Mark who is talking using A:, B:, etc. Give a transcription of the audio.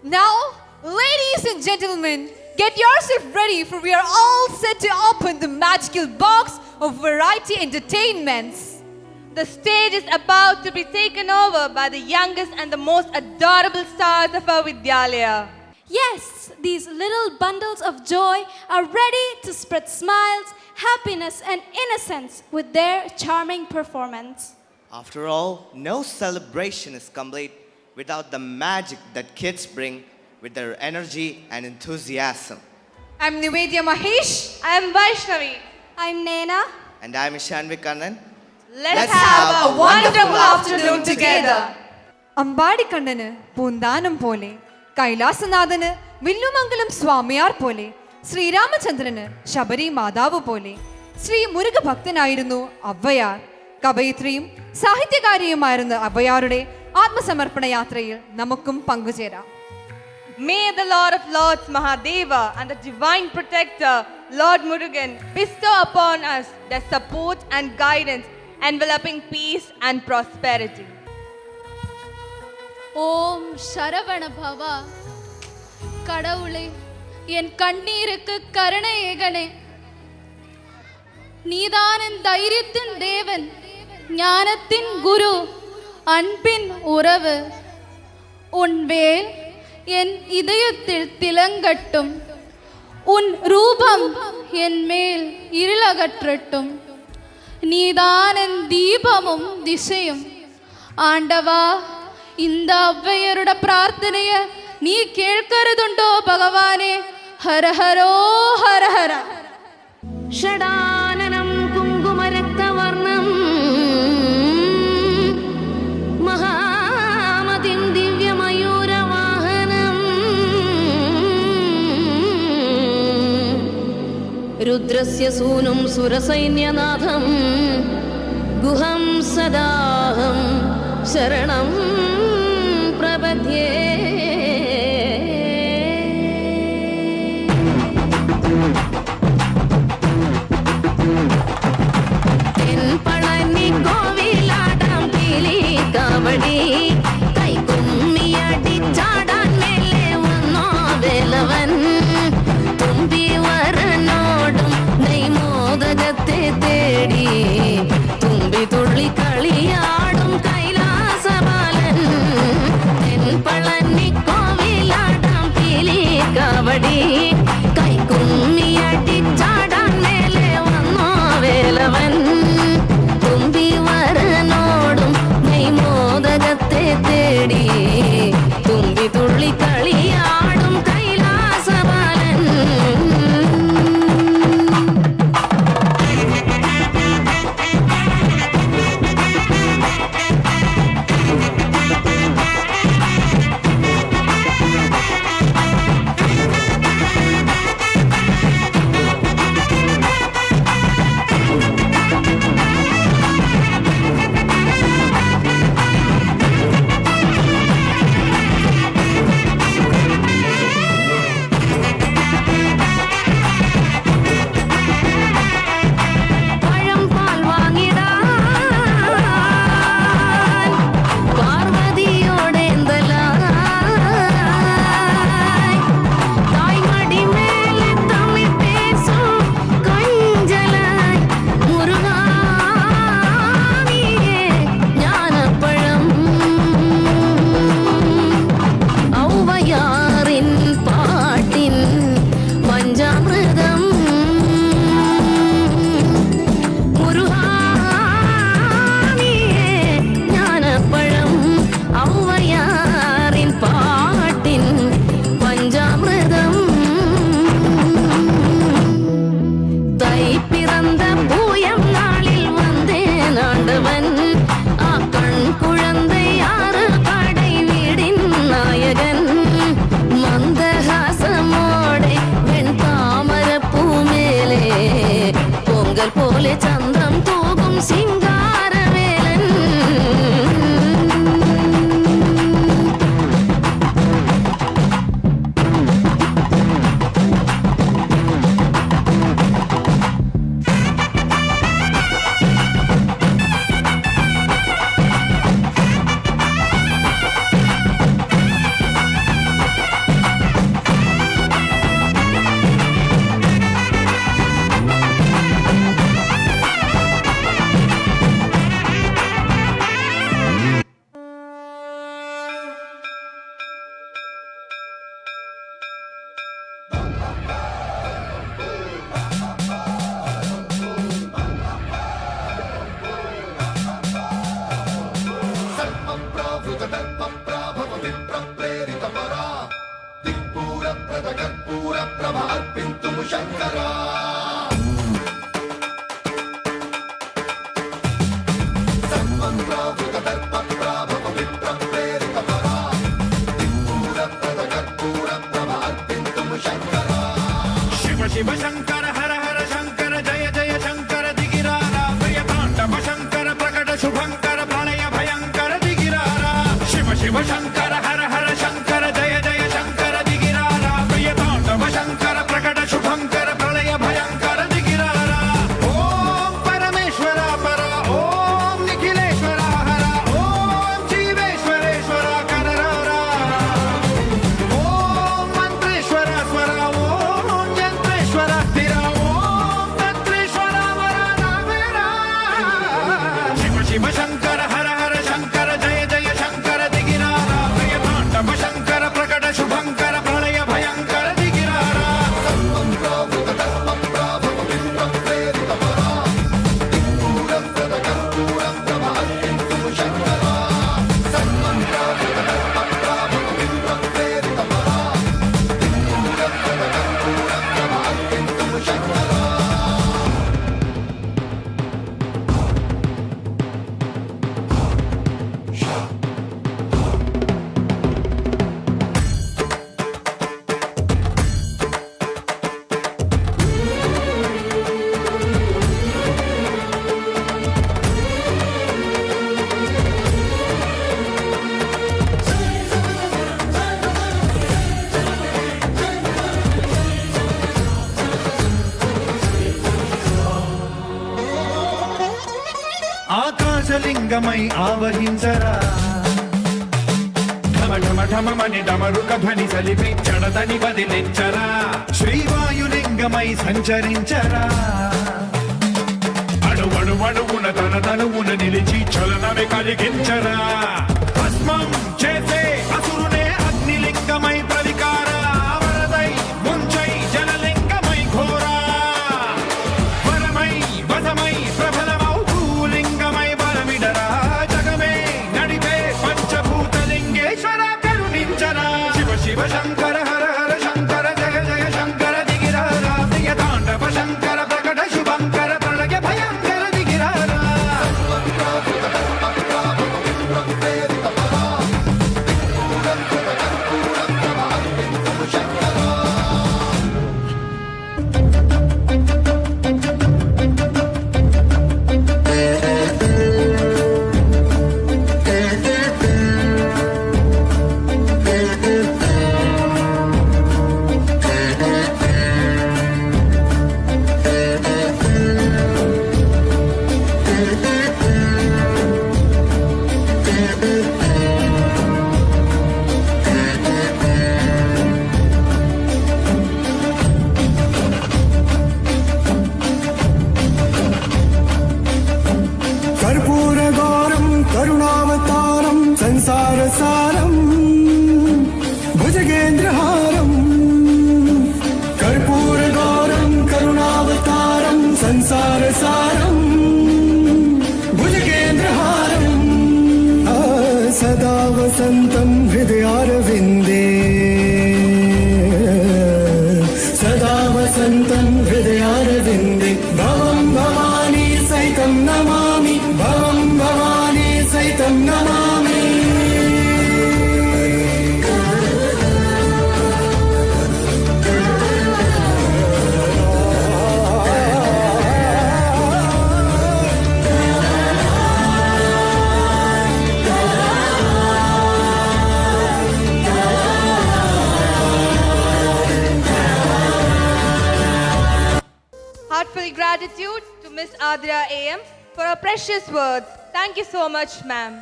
A: Now, ladies and gentlemen, get yourself ready, for we are all set to open the magical box of variety entertainments.
B: The stage is about to be taken over by the youngest and the most adorable stars of our Vidyalaya.
C: Yes, these little bundles of joy are ready to spread smiles, happiness, and innocence with their charming performance.
D: After all, no celebration is complete without the magic that kids bring with their energy and enthusiasm.
A: I'm Nivedya Mahesh.
B: I am Vaishnavi.
C: I'm Nena.
D: And I'm Ishanvi Kannan.
B: Let's have a wonderful afternoon together.
A: അമ്പാടിക്കണ്ണന് Poonthanam പോലെ, കൈലാസനാഥന് വില്ലുമംഗലം സ്വാമിയാർ പോലെ, ശ്രീരാമചന്ദ്രന് ശബരി മാതാവ് പോലെ, ശ്രീ മുരുകഭക്തനായിരുന്നു അവയാർ. കവയിത്രിയും സാഹിത്യകാരിയുമായിരുന്ന അവയാരുടെ ആത്മസമർപ്പണ യാത്രയിൽ നമുക്കും പങ്കുചേരാം.
B: May the Lord of Lords Mahadeva and the Divine Protector Lord Murugan bestow upon us their support and guidance, enveloping peace and prosperity.
C: ஓம் சரவண பவா. கடவுளே, என் கண்ணீருக்கு கருணை ஏகனே. நீதான் என் தைரியத்தின் தேவன், ஞானத்தின் குரு, அன்பின் உறவு. உன் வேல் என் இதயத்தில் திலங்கட்டும், உன் ரூபம் என் மேல் இருளகற்றட்டும். நீதான் என் தீபமும் திசையும். ஆண்டவா, இந்த ஔவையരുടെ പ്രാർത്ഥനയ നീ കേൾക്കരുതുണ്ടോ ഭഗവാനെ? ഹരഹരോ ഹരഹര.
E: ഷടാനനം കുങ്കുമരക്തവർണം മഹാമതിം ദിവ്യമയൂരവാഹനം രുദ്രസ്യ സൂനും സുരസൈന്യനാഥം ഗുഹം സദാഹം ശരണം പ്രപദ്യേ. തെൻപളനി കോവിലാടാം കിളി കാവടി, കൈകുമ്മിയടിച്ചാടാൻ മേലെ വന്നോ വേലവൻ. തുമ്പി വരനോടും നെയ്മോദകത്തെ തേടി, തുമ്പി തുള്ളി കളിയാടും കൈലാസബാലൻ. തെൻപളനി കോവിലാടാം കിളി കാവടി, കൈകുമ്മിയടിച്ചാടാൻ മേലെ വന്നോ വേലവൻ. തുമ്പി വരനോടും നെയ്മോദകത്തെ തേടി, തുമ്പി തുള്ളി കളിയാടും കൈലാസബാലൻ.
F: శివ శివ శంకర హర హర శంకర జయ జయ శంకర దిగిరారా ప్రియ తాండవ శంకర ప్రకట శుభంకర ప్రళయ భయంకర దిగిరారా శివ శివ శంకర హర హర శంకర జయ జయ శంకర దిగిరారా ప్రియ తాండవ శంకర ప్రకట శుభంకర ప్రళయ భయంకర దిగిరారా ఓం పరమేశ్వర పర ఓం నిఖిలేశ్వర హర ఓం జీవేశ్వరేశ్వర కనరారా ఓం మంత్రేశ్వర స్వర ఓం యంత్రేశ్వర స్థిర ఓం తంత్రేశ్వర వర నావేరా శివ శివ శంకర హర హర శంకర జయ జయ శంకర దిగిరారా ప్రియ తాండవ శంకర ప్రకట శుభంకర ప్రళయ భయంకర దిగిరారా ఆకాశలింగమై ఆవహించరా ఢమ ఢమ ఢమమని డమరుక ధ్వని సలిపి చడదని బదిలించరా శ్రీవాయులింగమై సంచరించరా అణువణువున తన తనువున నిలిచి చలనమే కలిగించరా భస్మం చేసే అసురునే అగ్నిలింగమై ప్రవికారా వరదై ముంచై జలలింగమై ఘోరా వరమై వసమై ప్రబలమౌ భూలింగమై బలమిడరా జగమే నడిపే పంచభూతలింగేశ్వర కరుణించరా శివ శివ శంకర హర హర శంకర జయ జయ శంకర దిగిరారా ప్రియ తాండవ శంకర ప్రకట శుభంకర ప్రళయ భయంకర దిగిరారా
G: कर्पूरगौरं करुणावतारं संसारसारं भुजगेन्द्रहारं कर्पूरगौरं करुणावतारं संसारसारं भुजगेन्द्रहारं सदा वसन्तं हृदयारविन्दे सदा वसन्तं हृदयारविन्दे भवं भवानी सहितं नमामि भवं भवानी सहितं Namami
B: Heartfelt gratitude to Miss Adria AM for her precious words. Thank you so much, ma'am.